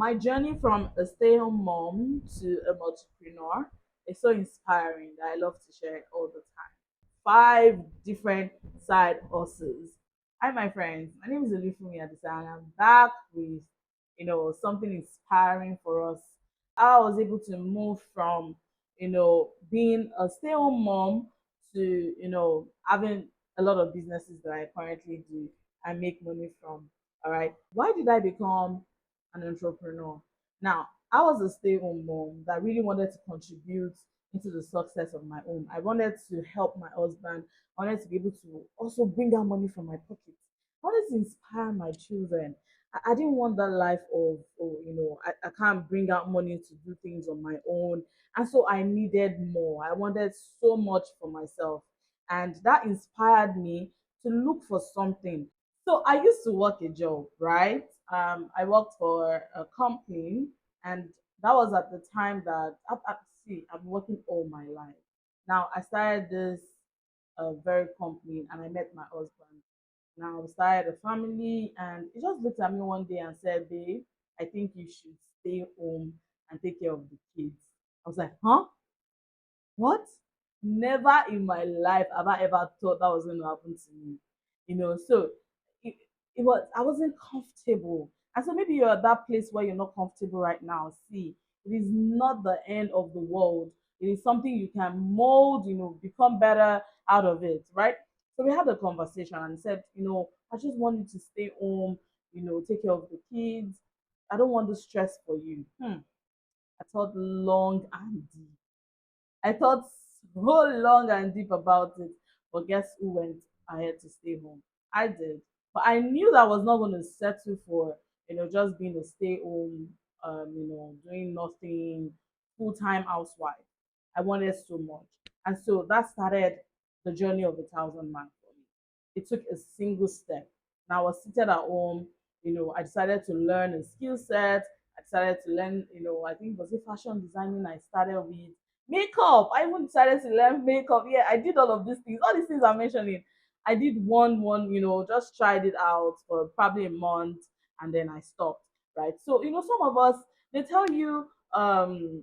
My journey from a stay-home mom to a entrepreneur is so inspiring that I love to share it all the time. Five different side hustles. Hi, my friends. My name is Olufumi Adisa, and I'm back with something inspiring for us. I was able to move from being a stay-home mom to having a lot of businesses that I currently do and make money from. All right. Why did I become an entrepreneur? Now, I was a stay-home mom that really wanted to contribute into the success of my home. I wanted to help my husband. I wanted to be able to also bring out money from my pocket. I wanted to inspire my children. I didn't want that life of, I can't bring out money to do things on my own. And so I needed more. I wanted so much for myself. And that inspired me to look for something. So I used to work a job, right? I worked for a company, and that was at the time that see, I've been working all my life. Now I started this very company, and I met my husband. Now we started a family, and he just looked at me one day and said, "Babe, I think you should stay home and take care of the kids." I was like, "Huh? What?" Never in my life have I ever thought that was going to happen to me. So it, it was I wasn't comfortable. And so maybe you're at that place where you're not comfortable right now. See, it is not the end of the world. It is something you can mold, become better out of it, right? So we had a conversation and he said, I just want you to stay home, take care of the kids. I don't want the stress for you. I thought long and deep. I thought so long and deep about it, but guess who went ahead to stay home? I did. But I knew that I was not going to settle for, just being a stay home, doing nothing, full time housewife. I wanted so much. And so that started the journey of a 1,000 man for me. It took a single step. And I was seated at home, I decided to learn a skill set. I decided to learn, I think it was a fashion designing I started with makeup. I even decided to learn makeup. Yeah, I did all of these things. All these things I'm mentioning. I did one, just tried it out for probably a month and then I stopped. Right. So, some of us they tell you,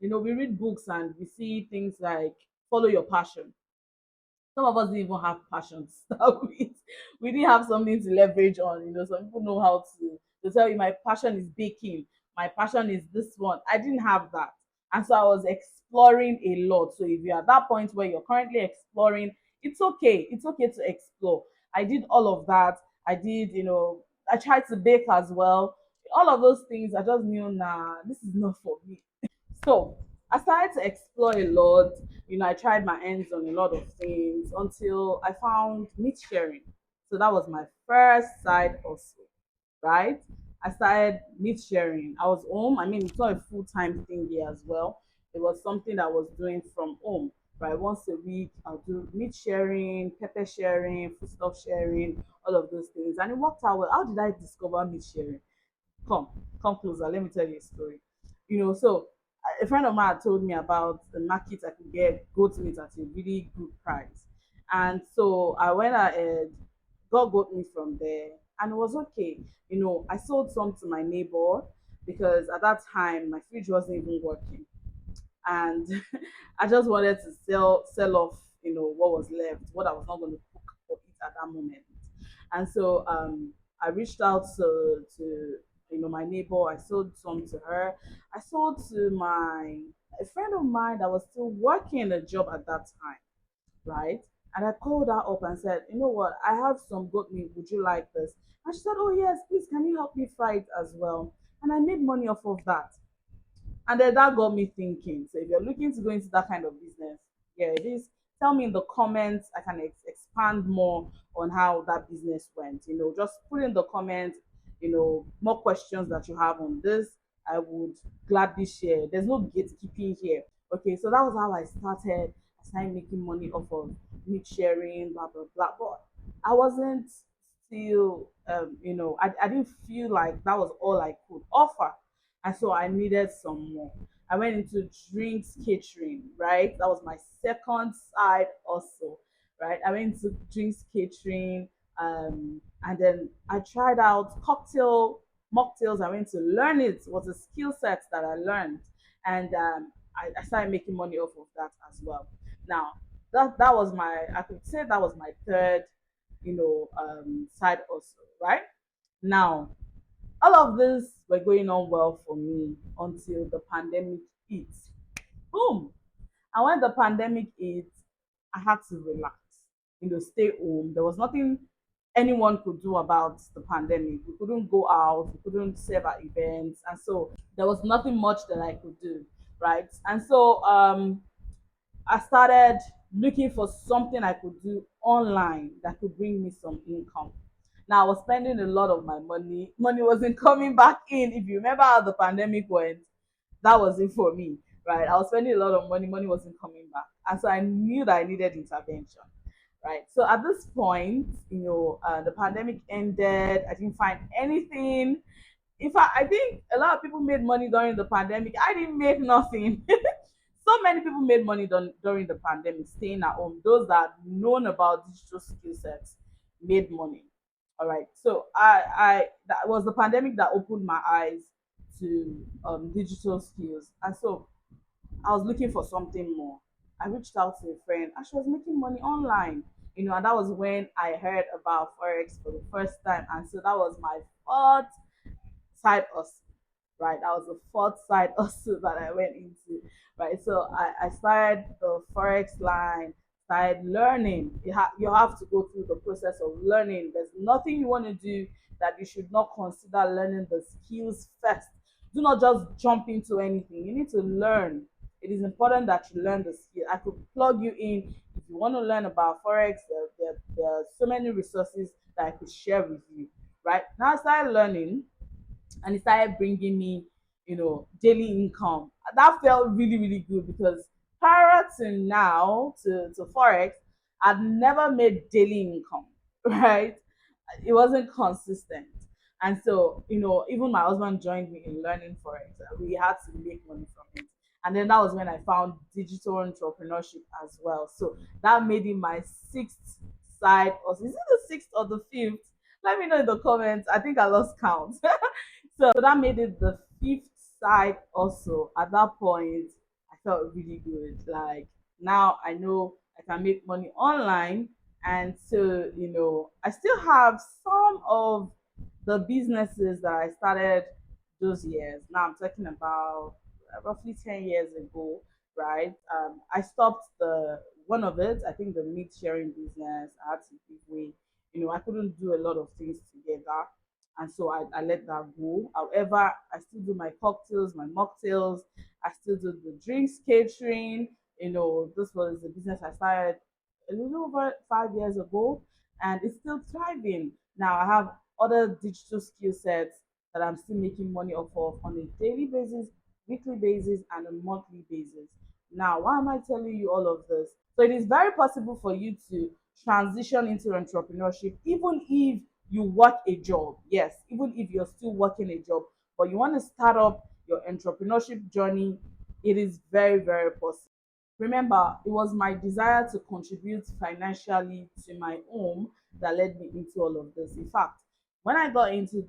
we read books and we see things like follow your passion. Some of us didn't even have passion to start with. We didn't have something to leverage on. Some people know how to tell you my passion is baking, my passion is this one. I didn't have that. And so I was exploring a lot. So if you're at that point where you're currently exploring, it's okay. It's okay to explore. I did all of that. I did, I tried to bake as well. All of those things, I just knew, nah, this is not for me. So I started to explore a lot. I tried my hands on a lot of things until I found meat sharing. So that was my first side hustle, right? I started meat sharing. I was home. I mean, it's not a full time thing here as well. It was something that I was doing from home, right? Once a week, I'll do meat sharing, pepper sharing, foodstuff sharing, all of those things. And it worked out well. How did I discover meat sharing? Come, come closer. Let me tell you a story. So a friend of mine told me about the market I could get goat meat at a really good price. And so I went ahead, got goat meat from there, and it was okay. I sold some to my neighbor because at that time my fridge wasn't even working. And I just wanted to sell off, what was left, what I was not going to cook or eat at that moment. And so I reached out to my neighbor. I sold some to her. I sold to my a friend of mine that was still working a job at that time, right? And I called her up and said, you know what, I have some goat meat. Would you like this? And she said, oh yes, please, can you help me fry it as well? And I made money off of that. And then that got me thinking. So if you're looking to go into that kind of business, yeah, it is. Tell me in the comments. I can expand more on how that business went. Just put in the comments, more questions that you have on this. I would gladly share. There's no gatekeeping here. Okay, so that was how I started. I started making money off of meat sharing, blah blah blah. But I wasn't still, I didn't feel like that was all I could offer, and so I needed some more. I went into drinks catering, right? That was my second side also, right? I went into drinks catering, and then I tried out cocktail mocktails. I went to learn it. It was a skill set that I learned, and I started making money off of that as well. Now, that was my, I could say that was my third, side hustle, right? Now, all of this were going on well for me until the pandemic hit. Boom! And when the pandemic hit, I had to relax, stay home. There was nothing anyone could do about the pandemic. We couldn't go out, we couldn't serve at events, and so there was nothing much that I could do, right? And so I started looking for something I could do online that could bring me some income. Now I was spending a lot of my money. Money wasn't coming back in. If you remember how the pandemic went, that was it for me, right? I was spending a lot of money. Money wasn't coming back, and so I knew that I needed intervention, right? So at this point, the pandemic ended. I didn't find anything. In fact, I think a lot of people made money during the pandemic. I didn't make nothing. So many people made money during the pandemic, staying at home. Those that known about digital skill sets made money. All right. So I that was the pandemic that opened my eyes to digital skills, and so I was looking for something more. I reached out to a friend, and she was making money online. And that was when I heard about forex for the first time, and so that was my fourth side hustle, right? That was the fourth side hustle that I went into, right? So I started the forex line, started learning. You have to go through the process of learning. There's nothing you want to do that you should not consider learning the skills first. Do not just jump into anything. You need to learn. It is important that you learn the skill. I could plug you in if you want to learn about forex. There are so many resources that I could share with you. Right now, I started learning, and it started bringing me, daily income. That felt really, really good because prior to now, to Forex, I'd never made daily income, right? It wasn't consistent. And so, even my husband joined me in learning Forex. We had to make money from it. And then that was when I found digital entrepreneurship as well. So that made it my sixth side. Or is it the sixth or the fifth? Let me know in the comments. I think I lost count. So that made it the fifth side also. At that point, I felt really good. Like now I know I can make money online. And so, I still have some of the businesses that I started those years. Now I'm talking about roughly 10 years ago, right? I stopped the one of it, I think the meat sharing business. I had to give way. I couldn't do a lot of things together, and so I let that go. However, I still do my cocktails, my mocktails. I still do the drinks catering. This was a business I started a little over 5 years ago, and it's still thriving. Now I have other digital skill sets that I'm still making money off of on a daily basis, weekly basis, and a monthly basis. Now, why am I telling you all of this? So it is very possible for you to transition into entrepreneurship, even if you work a job. Yes, even if you're still working a job, but you want to start up your entrepreneurship journey, it is very, very possible. Remember, it was my desire to contribute financially to my home that led me into all of this. In fact, when I got into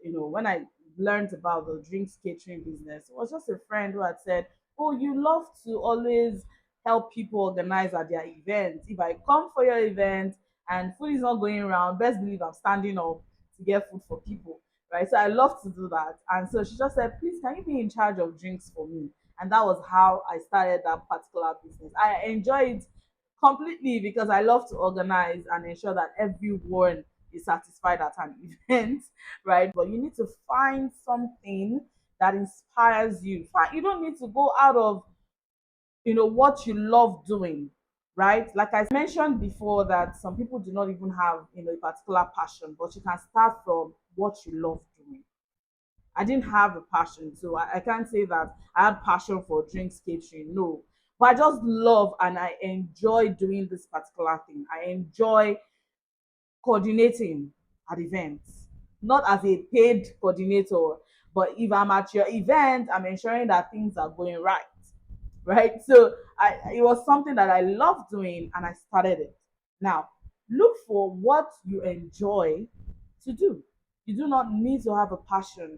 when I learned about the drinks catering business, it was just a friend who had said, "Oh, you love to always help people organize at their events. If I come for your event and food is not going around, best believe I'm standing up to get food for people." Right. So I love to do that. And so she just said, "Please, can you be in charge of drinks for me?" And that was how I started that particular business. I enjoy it completely because I love to organize and ensure that everyone is satisfied at an event, right? But you need to find something that inspires you. You don't need to go out of what you love doing, right? Like I mentioned before, that some people do not even have a particular passion, but you can start from what you love doing. I didn't have a passion, so I can't say that I had passion for drinks catering. No, but I just love and I enjoy doing this particular thing. I enjoy coordinating at events, not as a paid coordinator, but if I'm at your event, I'm ensuring that things are going right, right? So it was something that I love doing, and I started it. Now, look for what you enjoy to do. You do not need to have a passion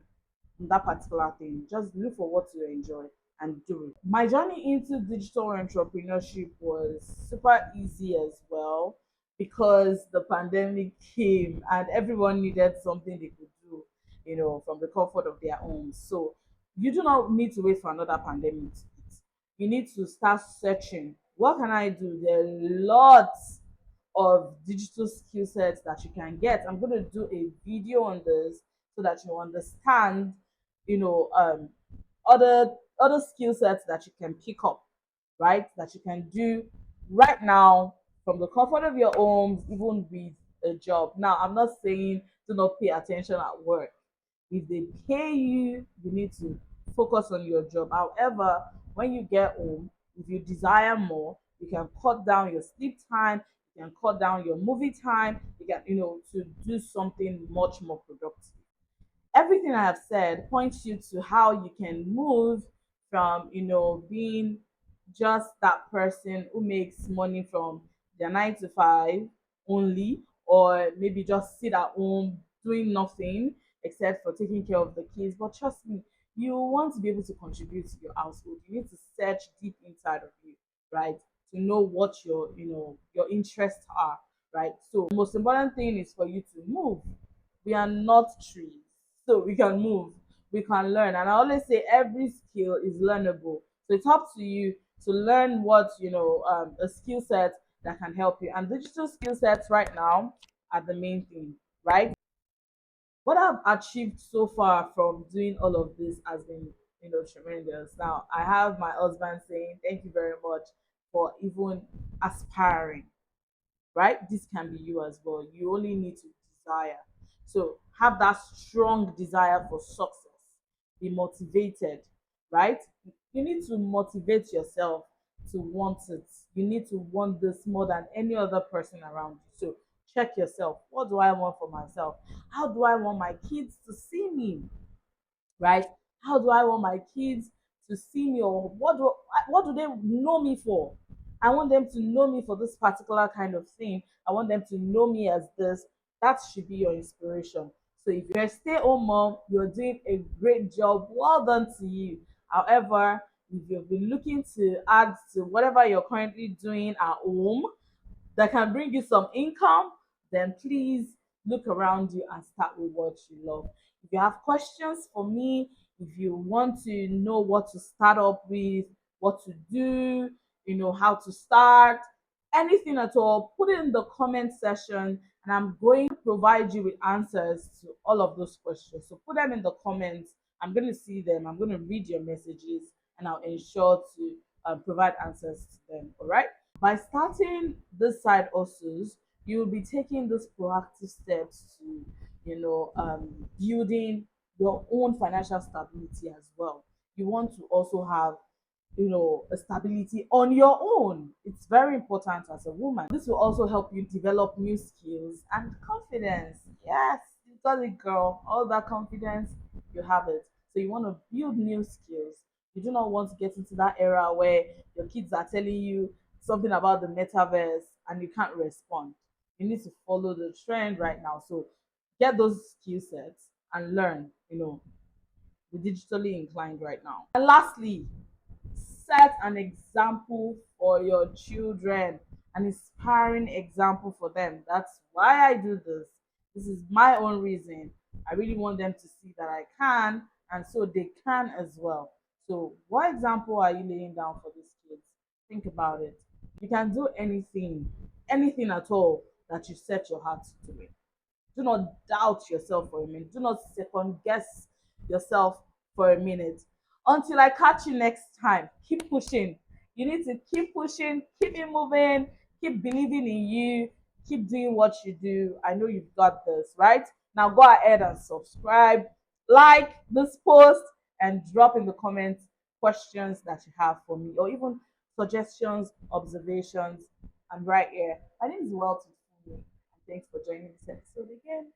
in that particular thing. Just look for what you enjoy and do it. My journey into digital entrepreneurship was super easy as well because the pandemic came and everyone needed something they could do, from the comfort of their homes. So you do not need to wait for another pandemic to hit. You need to start searching. What can I do? There are lots of digital skill sets that you can get. I'm going to do a video on this so that you understand, you know, um, other skill sets that you can pick up, right? That you can do right now from the comfort of your homes, even with a job. Now, I'm not saying do not pay attention at work. If they pay you, you need to focus on your job. However, when you get home, if you desire more, you can cut down your sleep time, you can cut down your movie time, you can, to do something much more productive. Everything I have said points you to how you can move from, being just that person who makes money from their 9 to 5 only, or maybe just sit at home doing nothing except for taking care of the kids. But trust me, you want to be able to contribute to your household. You need to search deep inside of you, right? To know what your interests are, right? So the most important thing is for you to move. We are not trees, so we can move, we can learn. And I always say every skill is learnable, so it's up to you to learn what a skill set that can help you. And digital skill sets right now are the main thing, right? What I've achieved so far from doing all of this has been tremendous. Now I have my husband saying thank you very much for even aspiring, right? This can be you as well. You only need to desire. So have that strong desire for success. Be motivated, right? You need to motivate yourself to want it. You need to want this more than any other person around you. So check yourself. What do I want for myself? How do I want my kids to see me? Right? How do I want my kids to see me, or what do they know me for? I want them to know me for this particular kind of thing. I want them to know me as this. That should be your inspiration. So if you're a stay-at-home mom, you're doing a great job. Well done to you. However, if you've been looking to add to whatever you're currently doing at home, that can bring you some income, then please look around you and start with what you love. If you have questions for me, if you want to know what to start up with, what to do, how to start, anything at all, put it in the comment section and I'm going to provide you with answers to all of those questions. So put them in the comments. I'm going to see them. I'm going to read your messages and I'll ensure to provide answers to them. All right. By starting this side hustles, you'll be taking those proactive steps to, building your own financial stability as well. You want to also have, a stability on your own. It's very important as a woman. This will also help you develop new skills and confidence. Yes, you got it, girl. All that confidence, you have it. So you want to build new skills. You do not want to get into that era where your kids are telling you something about the metaverse and you can't respond. You need to follow the trend right now. So get those skill sets and learn, the digitally inclined right now. And lastly, set an example for your children, an inspiring example for them. That's why I do this. This is my own reason. I really want them to see that I can, and so they can as well. So, what example are you laying down for these kids? Think about it. You can do anything at all that you set your heart to do it. Do not doubt yourself for a minute. Do not second guess yourself for a minute. Until I catch you next time, keep pushing. You need to keep pushing, keep it moving, keep believing in you, keep doing what you do. I know you've got this, right? Now go ahead and subscribe, like this post, and drop in the comments questions that you have for me, or even suggestions, observations. I'm right here. My name is Welton. Thanks for joining this episode again.